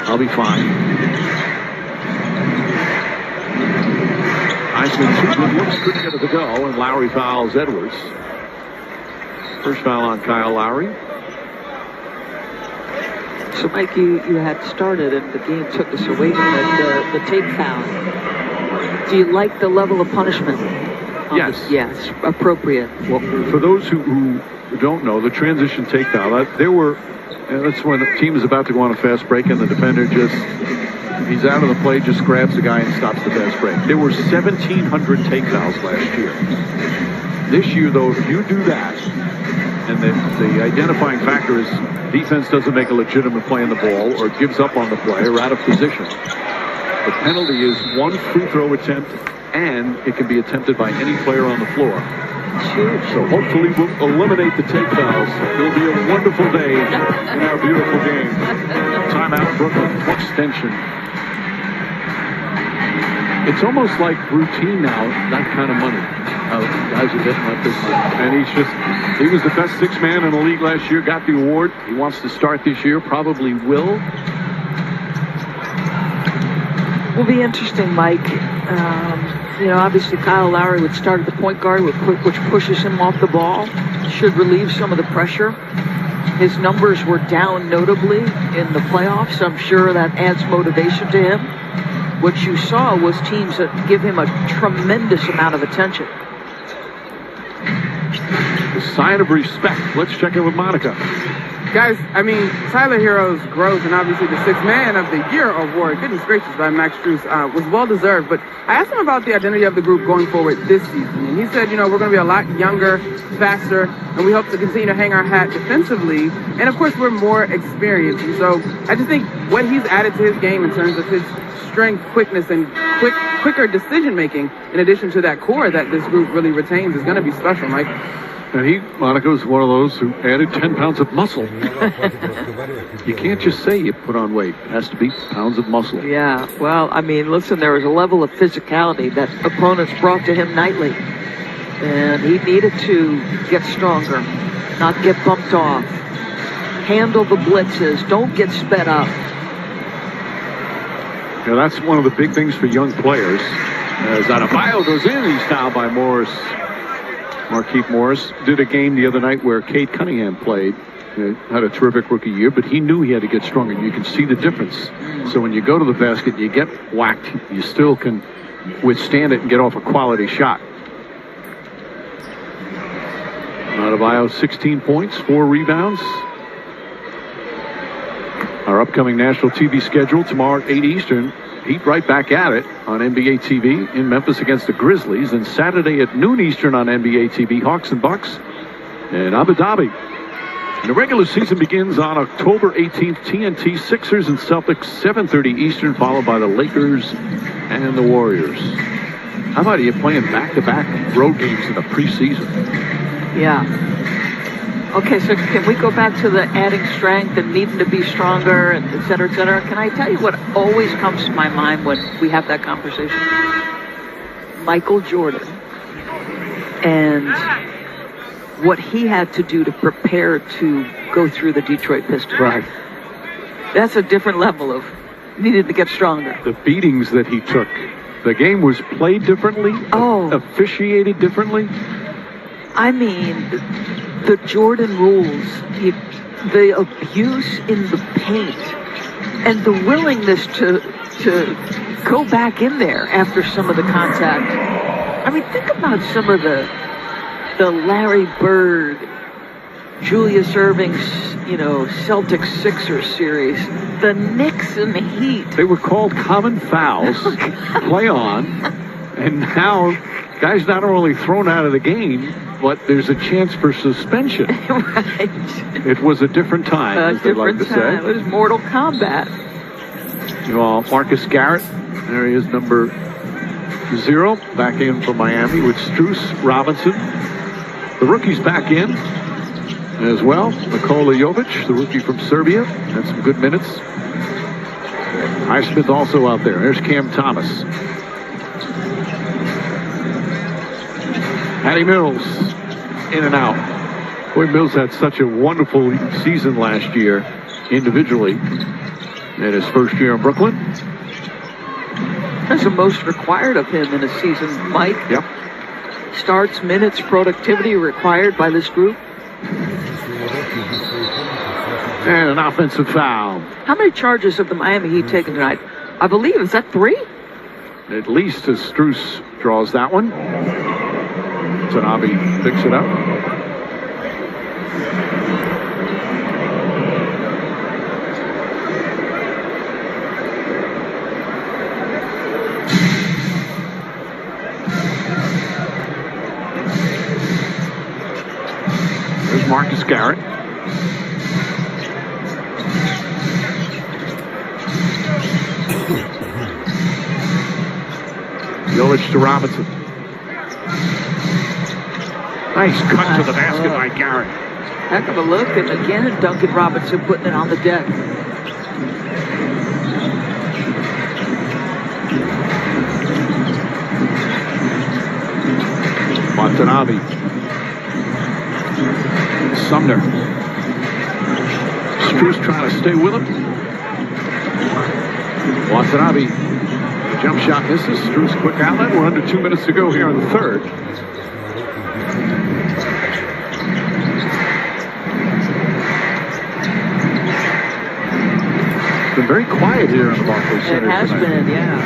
I'll be fine. Highsmith, 2 good looks, couldn't get it to go, and Lowry fouls Edwards. First foul on Kyle Lowry. So, Mike, you had started, and the game took us away from it, the take foul. Do you like the level of punishment? Yes. Yes, appropriate. Well, for those who don't know, the transition take foul, that's when the team is about to go on a fast break, and the defender he's out of the play, just grabs the guy and stops the fast break. There were 1,700 take fouls last year. This year, though, if you do that, and the identifying factor is defense doesn't make a legitimate play on the ball or gives up on the play or out of position, the penalty is 1 free throw attempt, and it can be attempted by any player on the floor. So hopefully we'll eliminate the take fouls. It'll be a wonderful day in our beautiful game. Timeout, Brooklyn, extension. It's almost like routine now, that kind of money. Guys are getting like this money. And he was the best 6 man in the league last year, got the award. He wants to start this year, probably will. Will be interesting, Mike. Obviously Kyle Lowry would start at the point guard, which pushes him off the ball, should relieve some of the pressure. His numbers were down notably in the playoffs. I'm sure that adds motivation to him. What you saw was teams that give him a tremendous amount of attention. A sign of respect. Let's check in with Monica. Guys, Tyler Herro's growth and obviously the 6th Man of the Year award, goodness gracious, by Max Strus, was well-deserved. But I asked him about the identity of the group going forward this season. And he said, we're going to be a lot younger, faster, and we hope to continue to hang our hat defensively. And, of course, we're more experienced. And so I just think what he's added to his game in terms of his strength, quickness, and quicker decision-making, in addition to that core that this group really retains, is going to be special, Mike. And Monica is one of those who added 10 pounds of muscle. You can't just say you put on weight. It has to be pounds of muscle. Yeah, well, listen, there was a level of physicality that opponents brought to him nightly. And he needed to get stronger, not get bumped off. Handle the blitzes. Don't get sped up. Yeah, that's one of the big things for young players. As Adebayo goes in, he's fouled by Morris. Markieff Morris did a game the other night where Cade Cunningham played. Had a terrific rookie year, but he knew he had to get stronger. You can see the difference. So when you go to the basket and you get whacked, you still can withstand it and get off a quality shot. Adebayo, 16 points, 4 rebounds. Our upcoming national TV schedule tomorrow at 8 Eastern. Heat right back at it on NBA TV in Memphis against the Grizzlies. And Saturday at noon Eastern on NBA TV, Hawks and Bucks in Abu Dhabi. And the regular season begins on October 18th. TNT, Sixers and Celtics, 7:30 Eastern, followed by the Lakers and the Warriors. How about you playing back-to-back road games in the preseason? Yeah. Okay, so can we go back to the adding strength and needing to be stronger and et cetera, et cetera? Can I tell you what always comes to my mind when we have that conversation? Michael Jordan and what he had to do to prepare to go through the Detroit Pistons. Right. That's a different level of needed to get stronger. The beatings that he took. The game was played differently, officiated differently. The Jordan rules, the abuse in the paint, and the willingness to go back in there after some of the contact. Think about some of the Larry Bird, Julius Erving's, Celtics Sixers series, the Knicks and the Heat. They were called common fouls, play on, and now guys not only thrown out of the game, but there's a chance for suspension. Right. It was a different time, as they like to say. It was Mortal Kombat. Marcus Garrett, there he is, number 0, back in for Miami with Strus, Robinson. The rookie's back in as well. Nikola Jovic, the rookie from Serbia, had some good minutes. Highsmith also out there. There's Cam Thomas. Patty Mills, in and out. Boy, Mills had such a wonderful season last year, individually. in his first year in Brooklyn. That's the most required of him in a season, Mike. Yep. Starts, minutes, productivity required by this group. And an offensive foul. How many charges have the Miami Heat taken tonight? I believe, is that 3? At least as Strus draws that one. Tanabe picks it up. There's Marcus Garrett. Jovic to Robinson. Nice cut to the basket by Garrett. Heck of a look, and again, Duncan Robinson putting it on the deck. Watanabe. Sumner. Strus trying to stay with him. Watanabe. Jump shot misses. Strus quick outlet. We're under 2 minutes to go here in the third. It's been very quiet here in the Barclays Center. It has tonight. been, yeah.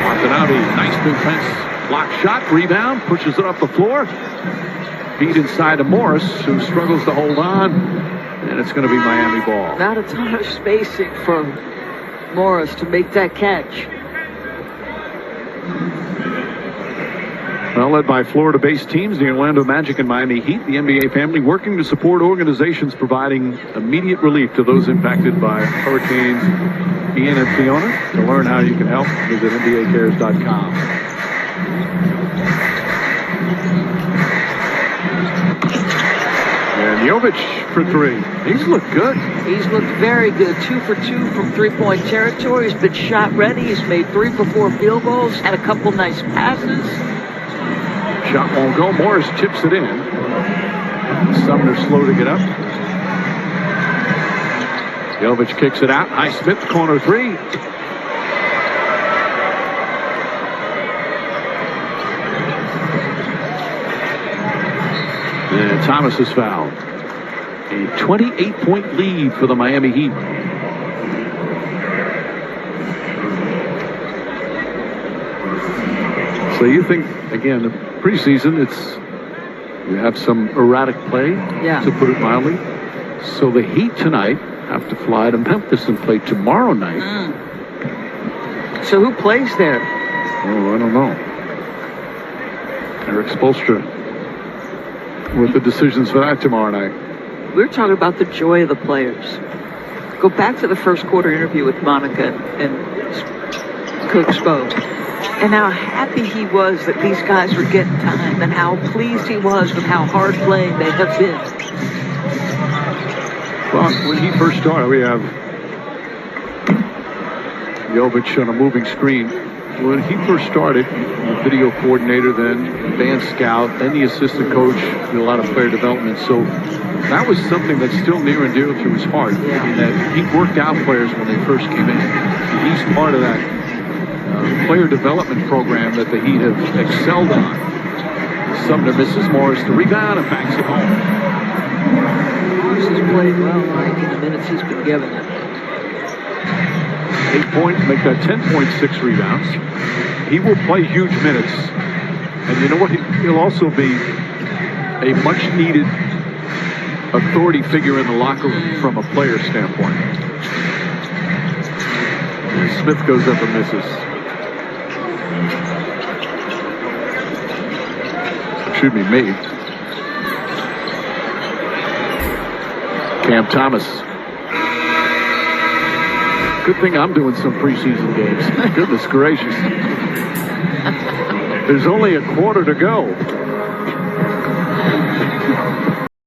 Watanabe, nice defense. Block shot, rebound, pushes it up the floor. Feed inside to Morris, who struggles to hold on. And it's going to be Miami ball. Not a ton of spacing for Morris to make that catch. Well, led by Florida-based teams, the Orlando Magic and Miami Heat, the NBA family working to support organizations providing immediate relief to those impacted by Hurricanes Ian and Fiona. To learn how you can help, visit NBAcares.com. And Jovic for 3. He's looked good. He's looked very good. 2 for 2 from three-point territory. He's been shot ready. He's made 3 for 4 field goals. Had a couple nice passes. Shot won't go. Morris tips it in. Sumner slow to get up. Jovic kicks it out. Highsmith, corner 3. And Thomas is fouled. A 28-point lead for the Miami Heat. So you think, again, the preseason, you have some erratic play, to put it mildly. So the Heat tonight have to fly to Memphis and play tomorrow night. So who plays there? Oh, I don't know. Eric Spoelstra with the decisions for that tomorrow night. We're talking about the joy of the players. Go back to the first quarter interview with Monica and Coach Spo, and how happy he was that these guys were getting time, and how pleased he was with how hard playing they have been. Well, when he first started, we have Jovic on a moving screen. When he first started, the video coordinator, then band scout, then the assistant coach, did a lot of player development. So that was something that's still near and dear to his heart. In that he worked out players when they first came in. He's part of that player development program that the Heat have excelled on. Sumner misses. Morris to rebound and backs it home. Morris has played well, Mike, in the minutes he's been given. 8 points, make that 10.6 rebounds. He will play huge minutes. And you know what? He'll also be a much-needed authority figure in the locker room from a player standpoint. And Smith goes up and misses. Excuse me, made. Cam Thomas. Good thing I'm doing some preseason games. Goodness gracious. There's only a quarter to go.